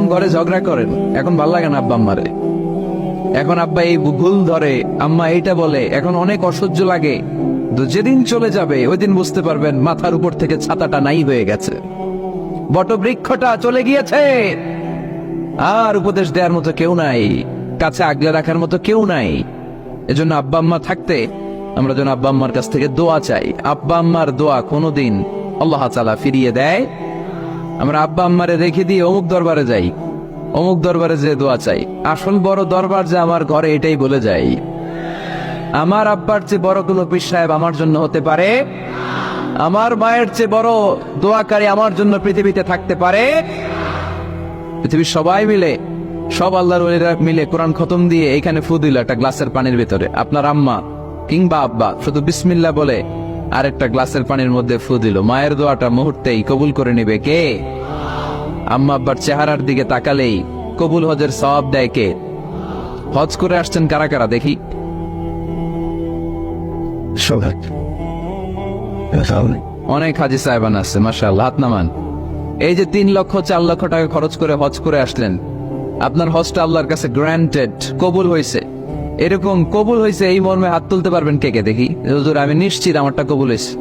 যেমন ঘরে ঝগড়া করেন, এখন ভাল লাগে না আব্বা আম্মারে। এখন আব্বা এই ভুল ধরে, আম্মা এইটা বলে, এখন অনেক অসহ্য লাগে। তো যেদিন চলে যাবে ওই দিন বুঝতে পারবেন মাথার উপর থেকে ছাতাটা নাই হয়ে গেছে, বটবৃক্ষটা চলে গিয়েছে, আর উপদেশ দেওয়ার মতো কেউ নাই, কাছে আগলে রাখার মতো কেউ নাই। এজন্য আব্বা আম্মা থাকতে আমরা যেন আব্বা আম্মার কাছ থেকে দোয়া চাই। আব্বা আম্মার দোয়া কোনোদিন আল্লাহ তাআলা ফিরিয়ে দেয়। আমরা আব্বা আম্মারে রেখে দিয়ে অমুক দরবারে যাই, অমুক দরবারে যে দোয়া চাই। আসল বড় দরবার যে আমার ঘরে, এটাই বলে যাই। আমার আব্বার চেয়ে বড় কোনো পীর সাহেব আমার জন্য হতে পারে, আমার মায়ের চেয়ে বড় দোয়াকারী আমার জন্য পৃথিবীতে থাকতে পারে। পৃথিবীর সবাই মিলে, সব আল্লাহর ওলিরা মিলে কোরআন খতম দিয়ে এখানে ফু দিল একটা গ্লাসের পানির ভিতরে, আপনার আম্মা কিংবা আব্বা শুধু বিসমিল্লাহ বলে আরেকটা গ্লাসের পানির মধ্যে ফু দিল, মায়ের দোয়াটা মুহূর্তেই কবুল করে নিবে কে? আম্মা আব্বার চেহারার দিকে তাকালেই কবুল হজের সওয়াব দেয় কে? হজ করে আসছেন কারা কারা দেখি? অনেক হাজি সাহেবান আছে, মাশাআল্লাহ, হাত নামান। এই যে 3 লক্ষ 4 লক্ষ টাকা খরচ করে হজ করে আসলেন, আপনার হজটা আল্লাহর কাছে গ্রান্টেড, কবুল হয়েছে। এরকম কবুল হয়েছে এই মর্মে হাত তুলতে পারবেন কে কে দেখি? হুজুর আমি নিশ্চিত আমারটা কবুল হয়েছে।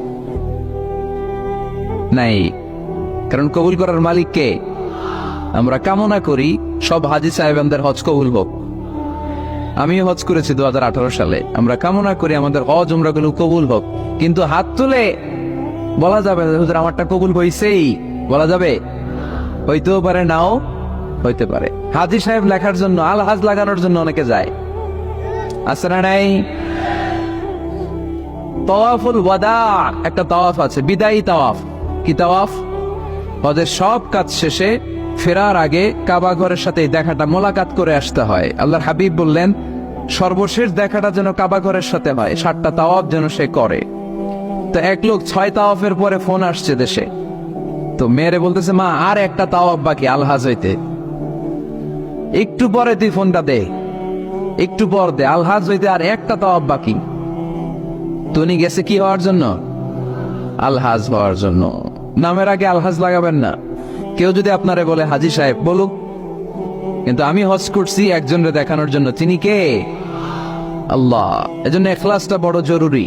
নাই, কারণ কবুল করার মালিক কে? আমরা কামনা করি সব হাজি সাহেবানদের হজ কবুল হোক। আমি হজ করেছি 2018 সালে। আমরা কামনা করি আমাদের হজ উমরা গুলো কবুল হোক, কিন্তু হাত তুলে বলা যাবে হুজুর আমারটা কবুল হইছেই, বলা যাবে? হইতেও পারে, নাও হইতে পারে। হাজি সাহেব লেখার জন্য, আল হাজ লাগানোর জন্য অনেকে যায়, আছে না নাই? তাওয়াফুল ওয়াদা একটা তাওয়াফ আছে, বিদায়ী তাওয়াফ। কি তাওয়াফ? হজের সব কাজ শেষে ফেরার আগে কাবা ঘরের সাথে দেখাটা, মোলাকাত করে আসতে হয়। আল্লাহর হাবিব বললেন সর্বশেষ দেখাটা যেন কাবা ঘরের সাথে হয়, 7টা তাওয়াফ যেন সে করে। তো এক লোক 6 তাওয়াফের পরে ফোন আসছে দেশে, তো মেয়েরে বলতেছে মা আর একটা তাওয়াফ বাকি আলহাজ হইতে, একটু পরে তুই ফোনটা দে, একটু পর দে, আলহাজ হইতে আর একটা তাওয়াফ বাকি। তুমি গেছে কি হওয়ার জন্য? আলহাজ হওয়ার জন্য। নামের আগে আলহাজ লাগাবেন না। কেউ যদি আপনারে বলে হাজি সাহেব, বলুক, কিন্তু আমি হজ করছি একজনরে দেখানোর জন্য। তিনি কে? আল্লাহ। এজন্য ইখলাসটা বড় জরুরি।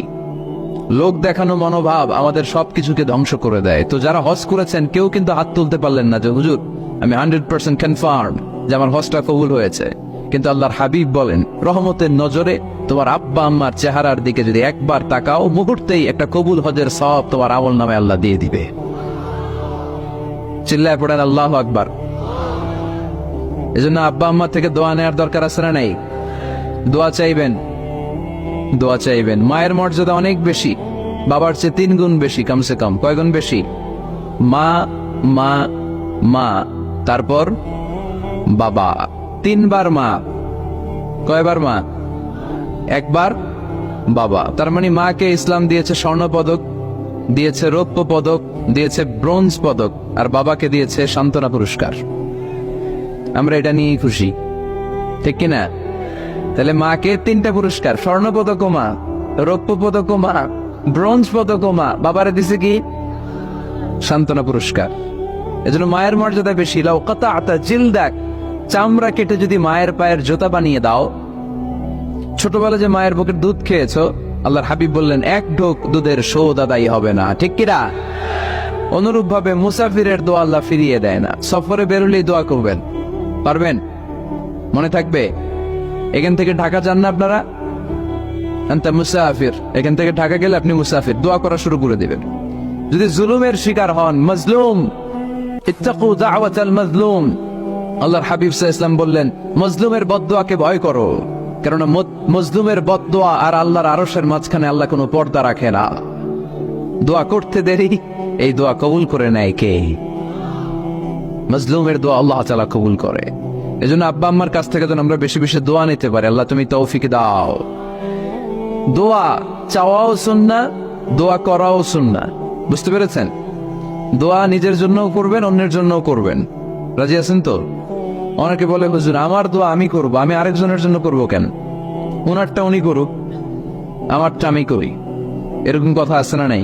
লোক দেখানো মনোভাব আমাদের সবকিছুকে ধ্বংস করে দেয়। তো যারা হজ করেছেন কেউ কিন্তু হাত তুলতে পারলেন না যে হুজুর আমি 100% কনফার্ম যে আমার হজটা কবুল হয়েছে। কিন্তু আল্লাহর হাবিব বলেন রহমতের নজরে তোমার আব্বা আম্মার চেহারার দিকে যদি একবার তাকাও, মুহূর্তেই একটা কবুল হজের সওয়াব তোমার আমল নামে আল্লাহ দিয়ে দিবে। চিল্লায় পড়েন আল্লাহু আকবার। এজন্য আব্বা আম্মা থেকে দোয়া নেওয়ার দরকার আছে না নাই? দোয়া চাইবেন, দোয়া চাইবেন। মায়ের মর্যাদা অনেক বেশি, বাবার চেয়ে 3 গুণ বেশি, কমসে কম। কয় গুণ বেশি? মা মা মা, তারপর বাবা। 3 বার মা। কয়বার মা? 1 বার বাবা। তার মানে মাকে ইসলাম দিয়েছে স্বর্ণ পদক, দিয়েছে রৌপ্য পদক, দিয়েছে ব্রোঞ্জ পদক, আর বাবাকে দিয়েছে সান্ত্বনা পুরস্কার। আমরা এটা নিয়েই খুশি, ঠিক কিনা? তাহলে মাকে 3টা পুরস্কার, স্বর্ণ পদক মা, রৌপ্য পদক মা, ব্রোঞ্জ পদক মা, বাবারে দিছে কি? সান্ত্বনা পুরস্কার। এজন্য মায়ের মর্যাদা বেশি। লাউ কাতাআতা জিলদাক, চামড়া কেটে যদি মায়ের পায়ের জুতা বানিয়ে দাও। ছোটবেলা যে মায়ের বুকের দুধ খেয়েছো, আল্লাহর হাবিব বললেন 1 ঢোক দুধের শোধ আদায় হবে না, ঠিক কিনা? অনুরূপ ভাবে মুসাফিরের দোয়া আল্লাহ ফিরিয়ে দেয় না। সফরে বেরোলেই দোয়া করবেন, পারবেন? মনে থাকবে? এখান থেকে ঢাকা যান না আপনারা? আনতা মুসাফির, এখান থেকে ঢাকা গেলে আপনি মুসাফির, দোয়া করা শুরু করে দিবেন। যদি জুলুমের শিকার হন, মাজলুম, ইত্তাকু দাওয়াতাল মাজলুম, আল্লাহর হাবিব সাল্লাল্লাহু আলাইহি ওয়াসাল্লাম বললেন মজলুমের বদদোয়াকে ভয় করো, কারণ মজলুমের বদদোয়া আর আল্লাহর আরশের মাঝখানে আল্লাহ কোনো পর্দা রাখে না। দোয়া করতে দেরি, এই দোয়া কবুল করে নেয় কে? মজলুমের দোয়া আল্লাহ তাআলা কবুল করে। এজন্য আব্বা আম্মার কাছ থেকে যেন আমরা বেশি বেশি দোয়া নিতে পারি। আল্লাহ তুমি তৌফিক দাও। দোয়া চাওয়াও সুন্নাহ, দোয়া করাও সুন্নাহ। বুঝতে পেরেছেন? দোয়া নিজের জন্যও করবেন, অন্যের জন্যও করবেন। রাজি আছেন তো? অনেকে বলে হুজুর আমার দোয়া আমি করব, আমি আরেকজনের জন্য করব কেন? ওনারটা উনি করুক, আমারটা আমি করি, এরকম কথা আছে না নাই?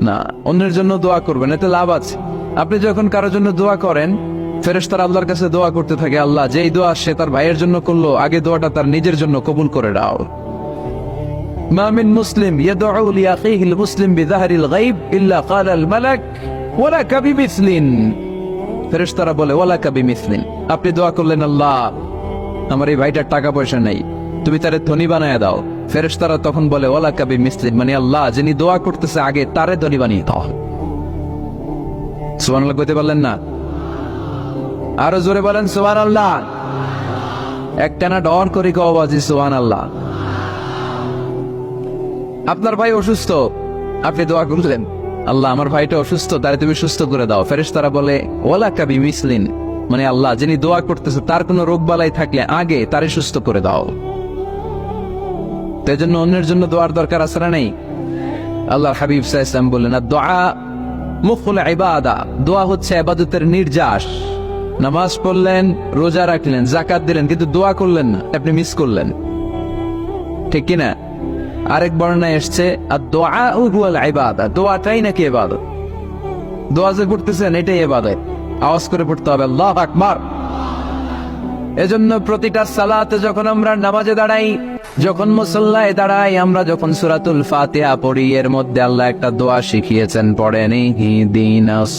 না, অন্যের জন্য দোয়া করবেন, এতে লাভ আছে। আপনি যখন কারোর জন্য দোয়া করেন, ফেরেশতারা আল্লাহর কাছে দোয়া করতে থাকে, আল্লাহ যেই দোয়া সে তার ভাইয়ের জন্য করলো, আগে দোয়াটা তার নিজের জন্য কবুল করে দাও। মা মিন মুসলিম ইয়াদউ লিআখিহিল মুসলিম বিযাহরিল গায়ব ইল্লা ক্বালা আল মালাক ওয়ালাকা বিমিসলিন। ফেরেশতারা বলে ওয়ালাকা বিমিসলিন, আপনি দোয়া করলেন আল্লাহ আমার এই ভাইটার টাকা পয়সা নেই, তুমি তারে ধনী বানায় দাও। ফেরেশতারা তখন বলে ওয়ালাকা বিমিসলিন, মানে আল্লাহ যিনি দোয়া করতেছে আগে তারে ধনী বানিয়ে দাও। সুবহানাল্লাহ কইতে পারলেন না? আরো জোরে বলেন সুবহানাল্লাহ। একটানা ডর করে কও বাজি সুবহানাল্লাহ। আপনার ভাই অসুস্থ, আপনি দোয়া করলেন আল্লাহ আমার ভাইটা অসুস্থ, তারে তুমি সুস্থ করে দাও। ফেরেশতারা বলে ওয়ালাকা বিমিসলিন, মানে আল্লাহ যিনি দোয়া করতেছে তার কোনো রোগ বালাই থাকলে আগে তারে সুস্থ করে দাও। তাই জন্য অন্যের জন্য দোয়ার দরকার আছে না নেই? আল্লাহর হাবিব সাল্লাল্লাহু আলাইহি ওয়াসাল্লাম বললেন দুআ মুখুল ইবাদা, দোয়া হচ্ছে ইবাদতের নির্যাস। নামাজ পড়লেন, রোজা রাখলেন, যাকাত দিলেন, কিন্তু দোয়া করলেন না, আপনি মিস করলেন, ঠিক কিনা? আরেক বর্ণনায় এসেছে আদ-দুআ হুয়াল ইবাদা, দোয়াটাই নাকি ইবাদত। দোয়া যে করতেছেন এটাই ইবাদত, আওয়াজ করে পড়তে হবে আল্লাহু আকবার। এজন্য প্রতিটা সালাতে যখন আমরা নামাজে দাঁড়াই, যখন মুসল্লায় দাঁড়াই, আমরা যখন সূরাতুল ফাতিহা পড়ি, এর মধ্যে আল্লাহ একটা দোয়া শিখিয়েছেন, পড়েন ইহদিনাস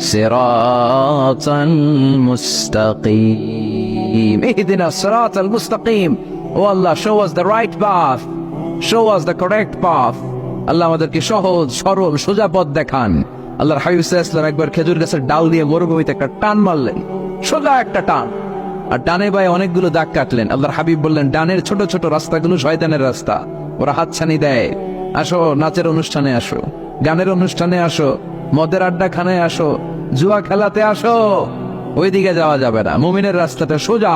সিরাতাল মুস্তাকিম, ইহদিনাস সিরাতাল মুস্তাকিম। ও আল্লাহ, show us the right path, show us the correct path। আল্লাহ আমাদেরকে সহজ সরল সোজা পথ দেখান। আল্লাহর হাবিব সাল্লাল্লাহু আলাইহি ওয়াসাল্লাম একবার খেজুর গাছের ডাল দিয়ে মরুভূমিতে একটা টান মারলেন, সোজা একটা টান, আর ডানে বায়ে অনেকগুলো দাগ কাটলেন। আল্লাহর হাবিব বললেন ডানের ছোট ছোট রাস্তাগুলো শয়তানের রাস্তা, ওরা হাতছানি দেয়। আসো নাচের অনুষ্ঠানে আসো, গানের অনুষ্ঠানে আসো, মদের আড্ডা খানায় আসো, জুয়া খেলাতে আসো, ওইদিকে যাওয়া যাবে না। মুমিনের রাস্তাটা সোজা,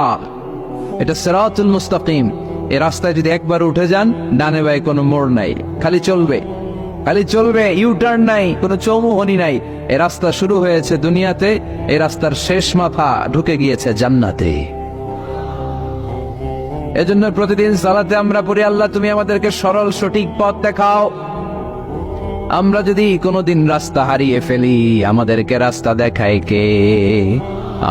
এটা সিরাতুল মুস্তাকিম। এই রাস্তায় যদি একবার উঠে যান, ডানে বায়ে কোনো মোড় নাই, খালি চলবে, খালি চলবে, ইউটার্ন নাই, কোনো চৌমুহনী নাই। এই রাস্তা শুরু হয়েছে দুনিয়াতে, এই রাস্তার শেষ মাথা ঢুকে গিয়েছে জান্নাতে। এজন্য প্রতিদিন সালাতে আমরা পড়ি আল্লাহ তুমি আমাদেরকে সরল সঠিক পথ দেখাও। আমরা যদি কোনোদিন রাস্তা হারিয়ে ফেলি, আমাদেরকে রাস্তা দেখায় কে?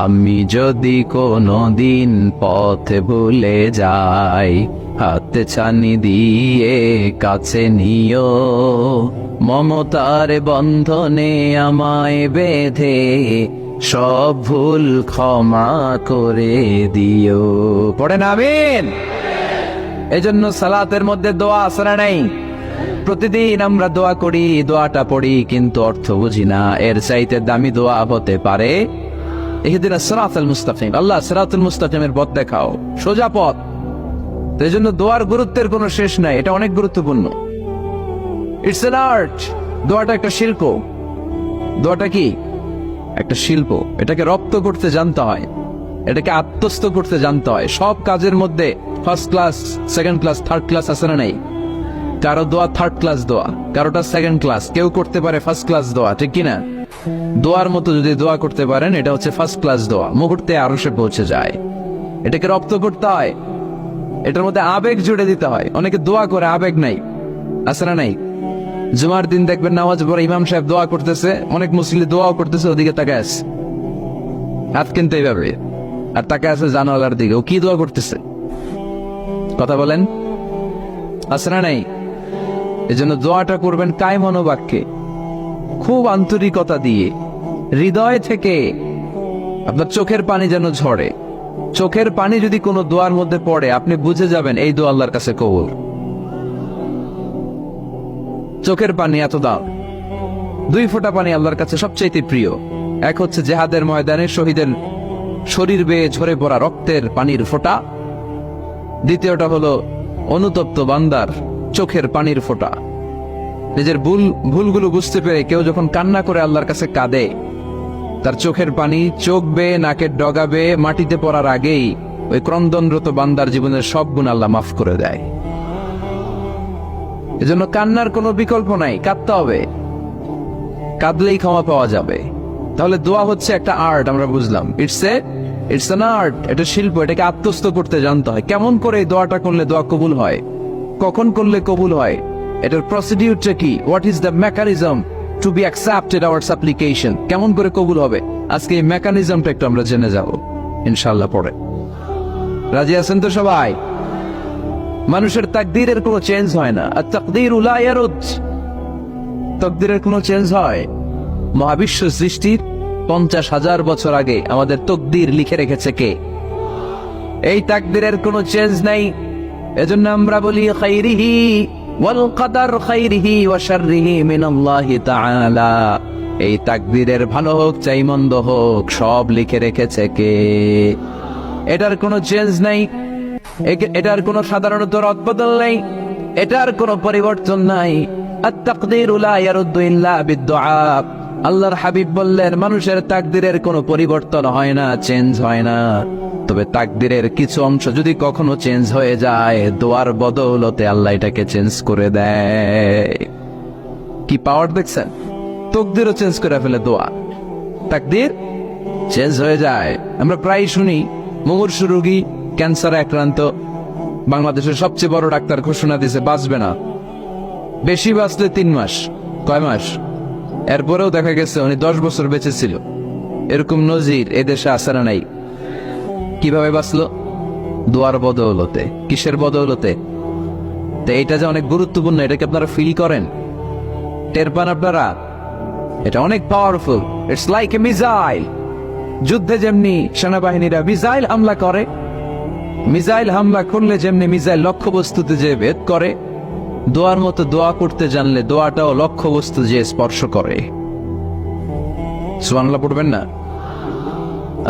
আমি যদি কোনোদিন পথ ভুলে যাই, হাতে ছানি দিয়ে কাছে নিও, মমতার বন্ধনে আমায় বেঁধে সব ভুল ক্ষমা করে দিও। পড়েন আমিন। এজন্য সালাতের মধ্যে দোয়া আছে না নাই? প্রতিদিন আমরা দোয়া করি, দোয়াটা পড়ি, কিন্তু অর্থ বুঝি না। এর চাইতে দামি দোয়া হতে পারে ইহদিনাস সিরাতাল মুস্তাকিম, আল্লাহ সিরাতুল মুস্তাকিমের পথ দেখাও, সোজা পথ। এই জন্য দোয়ার গুরুত্বের কোনো শেষ নাই, এটা অনেক গুরুত্বপূর্ণ। It's an art. দোয়াটা একটা শিল্প। দোয়াটা কি? একটা শিল্প। এটাকে রপ্ত করতে জানতে হয়, এটাকে আত্মস্থ করতে জানতে হয়। সব কাজের মধ্যে first class, second class, third class আছে না নাই? কারো দোয়া থার্ড ক্লাস দোয়া, কারোটা সেকেন্ড ক্লাস, কেউ করতে পারে ফার্স্ট ক্লাস দোয়া, ঠিক কিনা? দোয়ার মতো যদি দোয়া করতে পারেন, এটা হচ্ছে ফার্স্ট ক্লাস দোয়া, মুহূর্তে আরশে পৌঁছে যায়। এটাকে রপ্ত করতে হয়, এটার মধ্যে আবেগ জুড়ে দিতে হয়। অনেকে দোয়া করে আবেগ নাই, আছে না নাই? জুমার দিন দেখবেন নামাজ পড়ে ইমাম সাহেব দোয়া করতেছে, অনেক মুসল্লি দোয়াও করতেছে, ওদিকে তাকায় আছে, হাত কিনতে এইভাবে, আর তাকায় আছে জানালার দিকে, ও কি দোয়া করতেছে? কথা বলেন, আছে না নাই? এজন্য দোয়াটা করবেন কায় মনোবাক্যে, খুব আন্তরিকতা দিয়ে, হৃদয় থেকে। আপনার চোখের পানি যেন ঝরে। চোখের পানি যদি কোনো দোয়ার মধ্যে পড়ে, আপনি বুঝে যাবেন এই দোয়া আল্লাহর কাছে কবুল। চোখের পানি এত দাম। দুই ফোঁটা পানি আল্লাহর কাছে সবচেয়ে প্রিয়। এক হচ্ছে জিহাদের ময়দানে শহীদের শরীর বেয়ে ঝরে পড়া রক্তের পানির ফোঁটা, দ্বিতীয়টা হলো অনুতপ্ত বান্দার চোখের পানির ফোঁটা। নিজের ভুলগুলো বুঝতে পেরে কেউ যখন কান্না করে আল্লাহর কাছে কাঁদে, তার চোখের পানি চোখ বেয়ে নাকের ডগা বেয়ে মাটিতে পড়ার আগেই ওই ক্রন্দনরত বান্দার জীবনের সব গুণ আল্লাহ মাফ করে দেয়। এজন্য কান্নার কোনো বিকল্প নাই, কাঁদতে হবে, কাঁদলেই ক্ষমা পাওয়া যাবে। তাহলে দোয়া হচ্ছে একটা আর্ট, আমরা বুঝলাম। ইটস অ্যান আর্ট, এটা শিল্প। এটাকে আত্মস্থ করতে জানতে হয়। কেমন করে এই দোয়াটা করলে দোয়া কবুল হয়, কখন করলে কবুল হয়, এটার প্রসিডিউরটা কি, what is the mechanism to be accepted our supplication? কেমন করে কবুল হবে? আজকে এই মেকানিজমটা একটু আমরা জেনে যাব ইনশাআল্লাহ পরে। রাজি আছেন তো সবাই? মানুষের তাকদীরের কোনো চেঞ্জ হয় না। আর তাকদীরু লা ইয়ারুদ, তাকদীরের কোনো চেঞ্জ হয়? মহাবিশ্ব সৃষ্টির 50,000 বছর আগে আমাদের তাকদীর লিখে রেখেছে কে? এই তাকদীরের কোনো চেঞ্জ নাই। এজন্য আমরা বলি খাইরিহি ওয়াল কদর খাইরিহি ওয়া শাররিহি মিনাল্লাহি তাআলা। এই তাকদীরের ভালো হোক চাই মন্দ হোক সব লিখে রেখেছে কে? এটার কোনো চেঞ্জ নাই, এটার কোনো সাধারণত রদবদল নেই, এটার কোনো পরিবর্তন নাই। আত-তাকদীরু লা ইয়ারুদ্দু ইল্লা বিদ-দুআ। আল্লাহর হাবিব বললেন মানুষের তাকদীরের কোনো পরিবর্তন হয় না, চেঞ্জ হয় না। তবে তাকদীরের কিছু অংশ যদি কখনো চেঞ্জ হয়ে যায়, দোয়ার বদৌলতে আল্লাহ এটাকে চেঞ্জ করে দেয়। কি পাওয়ার দেখছেন? তাকদীরও চেঞ্জ করে ফেলে দোয়া, তাকদীর চেঞ্জ হয়ে যায়। আমরা প্রায় শুনি মুমূর্ষু রোগী, ক্যান্সারে আক্রান্ত, বাংলাদেশের সবচেয়ে বড় ডাক্তার ঘোষণা দিয়েছে বাঁচবে না, বেশি বাঁচলে 3 মাস। কয় মাস? এরপরেও দেখা গেছে উনি 10 বছর বেঁচে ছিল। এরকম নজির এদেশে আছে না নাই? কিভাবে বাঁচলো? দোয়ার বদৌলতে। কিসের বদৌলতে? তো এটা যে অনেক গুরুত্বপূর্ণ, এটাকে আপনারা ফিল করেন, টের পান আপনারা? এটা অনেক powerful. It's like a missile. যুদ্ধে যেমনি সেনাবাহিনীরা মিসাইল হামলা করে, মিসাইল হামলা করলে যেমনি মিসাইল লক্ষ্যবস্তুতে যে ভেদ করে, দোয়ার মতো দোয়া করতে জানলে দোয়াটাও লক্ষ্যবস্তু যে স্পর্শ করে। সুবহানাল্লাহ পড়বেন না?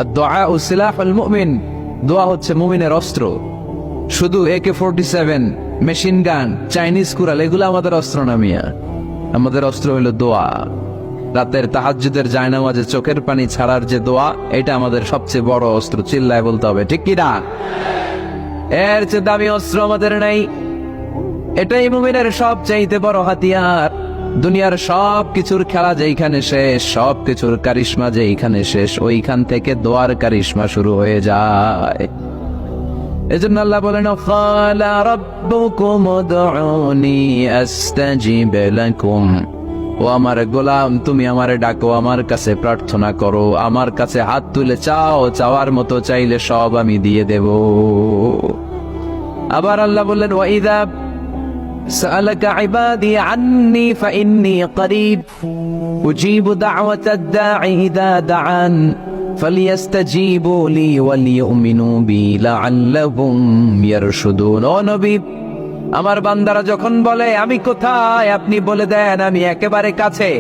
আর-দুআউ সিলাহুল মুমিন, দোয়া হচ্ছে মুমিনের অস্ত্র। শুধু AK-47, মেশিন গান, চাইনিজ কুড়াল এগুলো আমাদের অস্ত্র না মিয়া। আমাদের অস্ত্র হলো দোয়া। রাতের তাহাজ্জুদের জায়নামাজে চোখের পানি ছাড়ার যে দোয়া, এটা আমাদের সবচেয়ে বড় অস্ত্র। চিল্লায় বলতে হবে, ঠিক কি না? এর চেয়ে দামি অস্ত্র আমাদের নাই। এটাই মুমিনের সবচাইতে বড় হাতিয়ার। দুনিয়ার সব কিছুর খেলা যেইখানে শেষ, সব কিছুর কারিশমা যেইখানে শেষ, ওইখান থেকে দোয়ার কারিশমা শুরু হয়ে যায়। এজন্য আল্লাহ বলেন ক্বালা রাব্বুকুম উদউনি আস্তাজিব লাকুম। ও আমার গোলাম, তুমি আমারে ডাকো, আমার কাছে প্রার্থনা করো, আমার কাছে হাত তুলে চাও, চাওয়ার মতো চাইলে সব আমি দিয়ে দেব। আবার আল্লাহ বললেন ওয়াইদা سألك عبادي عني فإني قريب أجيب دعوة الداعي إذا دعان فليستجيبوا لي وليؤمنوا بي لعلهم يرشدون। ও নবী, আমার বান্দারা যখন বলে আমি কোথায়, আপনি বলে দেন আমি একেবারে কাছে।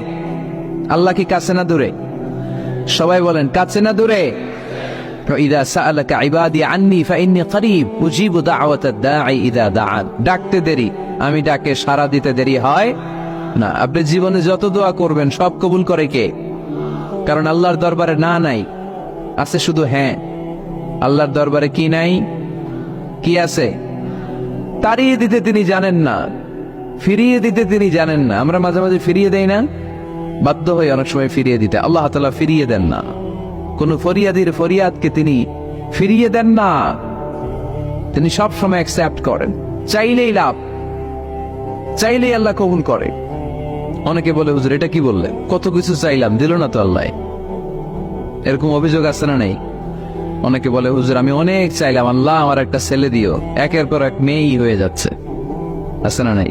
আল্লাহ কি কাছে না দূরে? সবাই বলেন কাছে না দূরে? ইদা সাআলাকা ইবাদি আন্নি ফাইন্নী করিব উজিবু দাওয়াতাদ দাঈ ইদা দাআন। ডাকতে দেরি, আমি ডাকে সাড়া দিতে দেরি হয় না। আপনি জীবনে যত দোয়া করবেন সব কবুল করে কে? কারণ আল্লাহর দরবারে না নাই, আছে শুধু হ্যাঁ। আল্লাহর দরবারে কি নাই? কি আছে? তাড়িয়ে দিতে তিনি জানেন না, ফিরিয়ে দিতে তিনি জানেন না। আমরা মাঝে মাঝে ফিরিয়ে দেই না, বাধ্য হয়ে অনেক সময় ফিরিয়ে দিতে। আল্লাহ তাআলা ফিরিয়ে দেন না, কোন ফরিয়াদির ফরিয়াদকে তিনি ফিরিয়ে দেন না। তিনি সব সময় অ্যাকসেপ্ট করেন। চাইলেই লাভ, চাইলেই আল্লাহ কবুল করে। অনেকে বলে হুজুর এটা কি বললেন, কত কিছু চাইলাম দিল না তো আল্লাহ। এরকম অভিযোগ আছে না নাই? অনেকে বলে হুজুর আমি অনেক চাইলাম, আল্লাহ আমার একটা ছেলে দিও, একের পর এক মেয়েই হয়ে যাচ্ছে। আছে না নাই?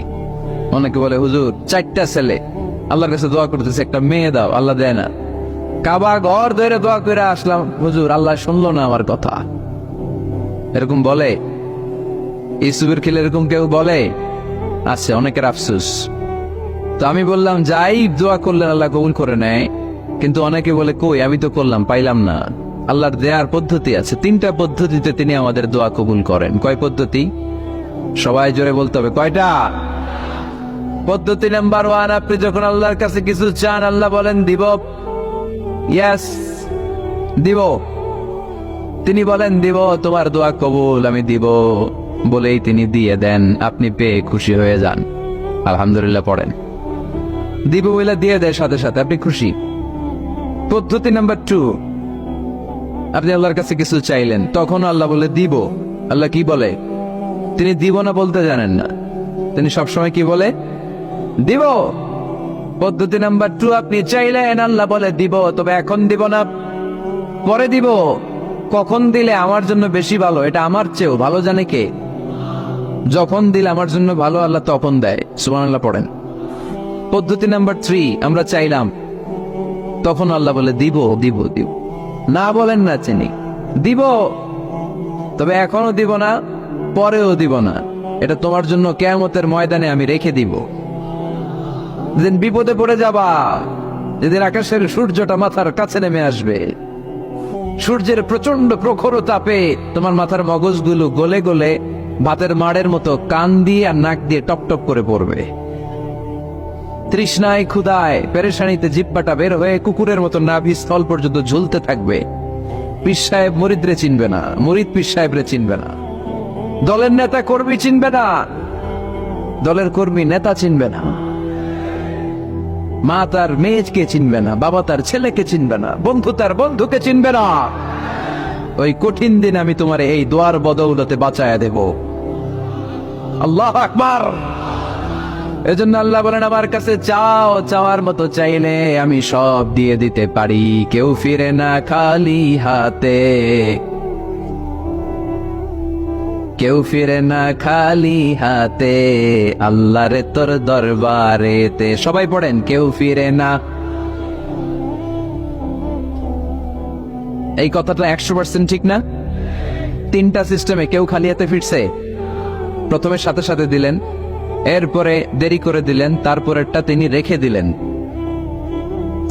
অনেকে বলে হুজুর 4টা ছেলে, আল্লাহর কাছে দোয়া করতেছে একটা মেয়ে দাও, আল্লাহ দেয় না। কাবা ঘর ধরে দোয়া করে আসলাম, হুজুর আল্লাহ শুনলো না আমার কথা। এরকম বলে? ইউসুফের খেলে এরকম কেউ বলে? আছে, অনেকের আফসোস। তো আমি বললাম যাই দোয়া করলেন আল্লাহ কবুল করে নেয়, কিন্তু অনেকে বলে কই আমি তো করলাম পাইলাম না। আল্লাহর দেয়ার পদ্ধতি আছে, 3টা পদ্ধতিতে তিনি আমাদের দোয়া কবুল করেন। কয় পদ্ধতি? সবাই জোরে বলতে হবে, কয়টা? পদ্ধতি নাম্বার 1, আপনি যখন আল্লাহর কাছে কিছু চান আল্লাহ বলেন দিব, ইয়েস দিব। তিনি বলেন দিব, তোমার দোয়া কবুল, আমি দিব বলেই তিনি দিয়ে দেন। আপনি পেয়ে খুশি হয়ে যান, আলহামদুলিল্লাহ পড়েন। দিব বলে দিয়ে দেয় সাথে সাথে, আপনি খুশি। পদ্ধতি নাম্বার 2, আপনি আল্লাহর কাছে কিছু চাইলেন, তখন আল্লাহ বলে দিব। আল্লাহ কি বলে? তিনি দিব না বলতে জানেন না, তিনি সবসময় কি বলে? দিব। পদ্ধতি নাম্বার 2, আপনি চাইলেন, আল্লাহ বলে দিব, তবে এখন দিব না, পরে দিব। কখন দিলে আমার জন্য বেশি ভালো, এটা আমার চেয়েও ভালো জানে কে? যখন দিলে আমার জন্য ভালো, আল্লাহ তখন দেয়। সুবহানাল্লাহ পড়েন। পদ্ধতি নাম্বার 3, আমরা চাইলাম, তখন আল্লাহ বলে দিব দিব দিব, না বলেন না চিনি, দিব, তবে এখনো দিব না, পরেও দিব না, এটা তোমার জন্য কিয়ামতের ময়দানে আমি রেখে দিব। যেদিন বিপদে পড়ে যাবা, যেদিন আকাশের সূর্যটা মাথার কাছে নেমে আসবে, সূর্যের প্রচন্ড প্রখর তাপে তোমার মাথার মগজগুলো গলে গলে ভাতের মাড়ের মতো কান দিয়ে আর নাক দিয়ে টপ টপ করে পড়বে। তৃষ্ণায় ক্ষুধায় পেরেশানিতে জিহ্বাটা বের হয়ে কুকুরের মতো নাভি স্থল পর্যন্ত ঝুলতে থাকবে। পীর সাহেব মুরিদরে চিনবে না, মুরিদ পীর সাহেবরে চিনবে না, দলের নেতা কর্মী চিনবে না, দলের কর্মী নেতা চিনবে না, মা তার মেয়েকে চিনবে না, বাবা তার ছেলেকে চিনবে না, বন্ধু তার বন্ধুকে চিনবে না। ওই কঠিন দিন আমি তোমার এই দোয়ার বদৌলতে বাঁচায়া দেব। আল্লাহু আকবার। এজন্য আল্লাহ বলেন, আমার কাছে চাও, চাওয়ার মতো চাইলে আমি সব দিয়ে দিতে পারি। কেউ ফিরে না খালি হাতে, কেউ ফিরে না খালি হাতে, আল্লাহরে তোর দরবারেতে। সবাই পড়েন, কেউ ফিরে না। এই কথাটা 100% ঠিক না? 3টা সিস্টেমে কেউ খালি হাতে ফিরছে? প্রথমে সাথে সাথে দিলেন, এরপরে দেরি করে দিলেন, তারপরেরটা তিনি রেখে দিলেন।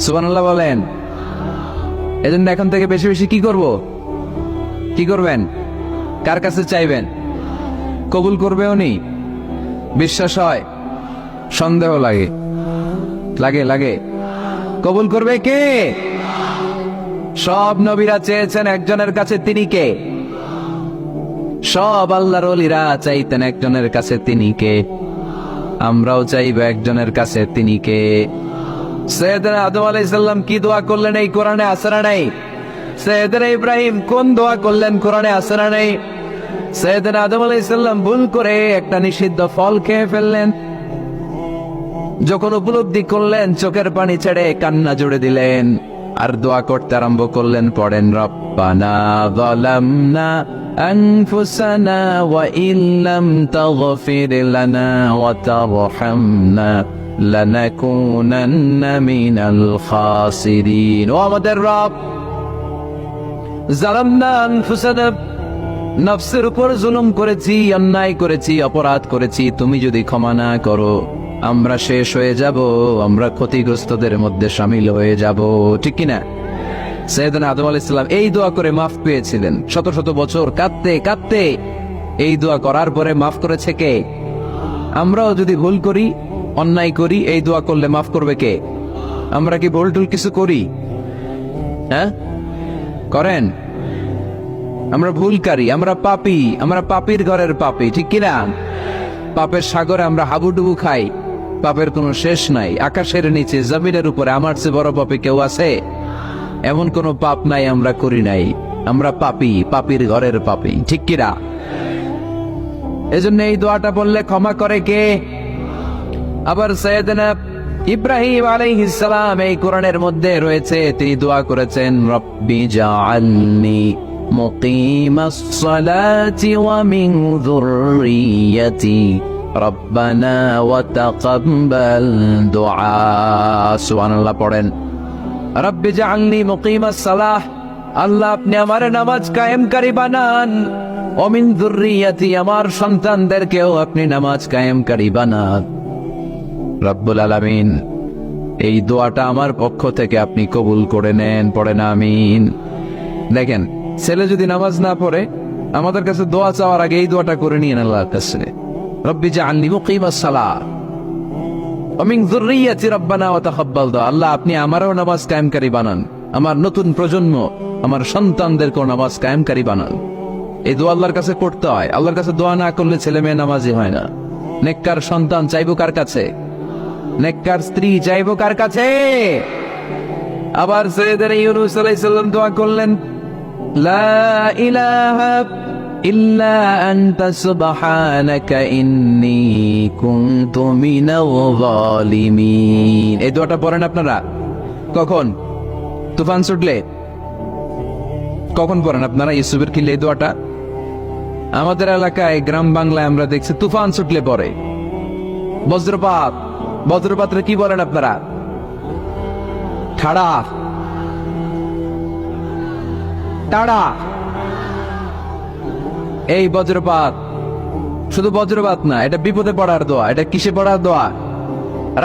সুবহানাল্লাহ বলেন। এজন্য এখন থেকে বেশি বেশি কি করব? কি করবেন? কার কাছে চাইবেন? কবুল করবে উনি? বিশ্বাস হয়? সন্দেহ লাগে? লাগে লাগে। কবুল করবে কে? সব নবীরা চেয়েছেন একজনের কাছে, তিনি কে? সব আল্লাহর ওলিরা চাইতেন একজনের কাছে, তিনি কে? আমরাও চাইব একজনের কাছে, তিনি কে? সৈয়দনা আদম আলাইহিস সালাম কি দোয়া করলেন এই কোরআনে আছে না নাই? সৈয়দনা ইব্রাহিম কোন দোয়া করলেন কোরআনে আছে না নাই? সৈয়দনা আদম আলাইহিস সালাম ভুল করে একটা নিষিদ্ধ ফল খেয়ে ফেললেন, যখন উপলব্ধি করলেন চোখের পানি ছেড়ে কান্না জুড়ে দিলেন, আর দোয়া করতে আরম্ভ করলেন। পড়েন, রব্বানা যালামনা আনফুসানা ওয়া ইল্লাম তাগফির লানা ওয়া তারহামনা লানাকুনান্না মিনাল খাসিরিন। ও আমাদের রব, যালামনা আনফুসানা, নফসের উপর জুলুম করেছি, অন্যায় করেছি, অপরাধ করেছি, তুমি যদি ক্ষমা না করো আমরা শেষ হয়ে যাব, আমরা ক্ষতিগ্রস্তদের মধ্যে শামিল হয়ে যাব। ঠিক কিনা? সৈয়দনা আদম আলাইহিস সালাম এই দোয়া করে মাফ পেয়েছিলেন। শত শত বছর কাঁদতে কাঁদতে এই দোয়া করার পরে মাফ করেছে কে? আমরাও যদি ভুল করি, অন্যায় করি, এই দোয়া করলে মাফ করবে কে? আমরা কি ভুল টুল কিছু করি? হ্যাঁ, করেন? আমরা ভুলকারী, আমরা পাপী, আমরা পাপীর ঘরের পাপী। ঠিক কিনা? পাপের সাগরে আমরা হাবুডুবু খাই, পাপের কোনো শেষ নাই। আকাশের নিচে, জমিনের উপরে আমার চেয়ে বড় পাপী কেউ আছে? এমন কোন পাপ নাই আমরা করি নাই। আমরা পাপী, পাপীর ঘরের পাপী। ঠিক কিনা? এজন্য এই দোয়াটা বললে ক্ষমা করে কে? আবার সাইয়েদনা ইব্রাহিম আলাইহিস সালাম এই কোরআনের মধ্যে রয়েছে, তিনি দোয়া করেছেন, রব্বি জাআলনি মুকিমাস সালাতি ওয়া মিন যুররিয়্যাতি রব্বানা ওয়া তাকাব্বাল দুআ। সুবহানাল্লাহ পড়েন, রব্বি জাআলনি মুকিমাস সালাহ, আল্লাহ আপনি আমার নামাজ কায়েমকারী বানান, ওয়া মিন যুররিয়্যাতি, আমার সন্তানদেরকেও আপনি নামাজ কায়েমকারী বানান। রব্বুল আলামিন, এই দোয়াটা আমার পক্ষ থেকে আপনি কবুল করে নেন। পড়েন আমিন। দেখেন, ছেলে যদি নামাজ না পড়ে আমাদের কাছে দোয়া চাওয়ার আগে এই দোয়াটা করে নিয়েন আল্লাহর কাছে, রব্বি জাআলনি মুকিমাস সালাহ ওয়া মিন যুররিয়্যাতি রব্বানা ওয়া তাকাব্বাল দুআ, আল্লাহ আপনি আমারও নামাজ কায়েমকারী বানান, আমার নতুন প্রজন্ম, আমার সন্তানদেরকেও নামাজ কায়েমকারী বানান। এই দোয়া আল্লাহর কাছে করতে হয়। আল্লাহর কাছে দোয়া না করলে ছেলে মেয়ে নামাজি হয় না। নেককার সন্তান চাইবো কার কাছে? নেককার স্ত্রী চাইবো কার কাছে? আবার সাইয়েদনা ইউনূস আলাইহিস সালাম দোয়া করলেন, লা ইলাহা ইল্লা আনতা সুবহানাকা ইন্নী কুনতু মিনাল যালিমিন। এই দোয়াটা পড়েন আপনারা কখন? তুফান ছুটলে? কখন পড়েন আপনারা ইউসুফের কিলে এই দোয়াটা? আমাদের এলাকায় গ্রাম বাংলায় আমরা দেখছি তুফান ছুটলে পড়ে। বজ্রপাত, বজ্রপাতরে কি বলেন আপনারা? ঠাড়া, টাড়া। এই বজ্রপাত শুধু বজ্রপাত না, এটা বিপদে পড়ার দোয়া। এটা কিসে পড়ার দোয়া?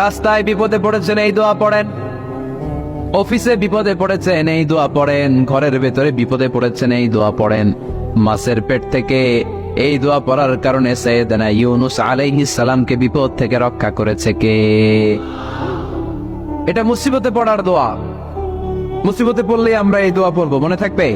রাস্তায় বিপদে পড়েছেন এই দোয়া পড়েন, অফিসে বিপদে পড়েছেন এই দোয়া পড়েন, ঘরের ভেতরে বিপদে পড়েছেন এই দোয়া পড়েন। মাছের পেট থেকে এই দোয়া পড়ার কারণে সাইয়েদনা ইউনুস আলাইহিস সালামকে বিপদ থেকে রক্ষা করেছে কে? এটা মুসিবতে পড়ার দোয়া। মুসিবতে পড়লেই আমরা এই দোয়া পড়বো, মনে থাকবে।